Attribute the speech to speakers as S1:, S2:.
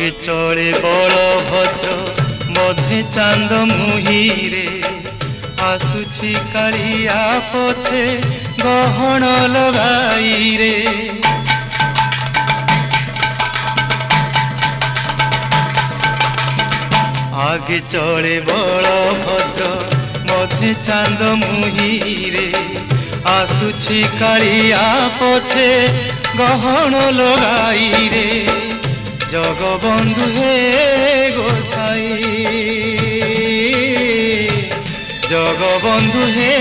S1: आगे चले बलभद्र मध्य चांद मुहिरे आसुछि कालिया पछे गहन लगाई रे। आगे चले बलभद्र मध्य चांद मुहिरे आसुछि कालिया पछे गहन लगाई रे। जगबंधु हे गोसाई जगबंधु हे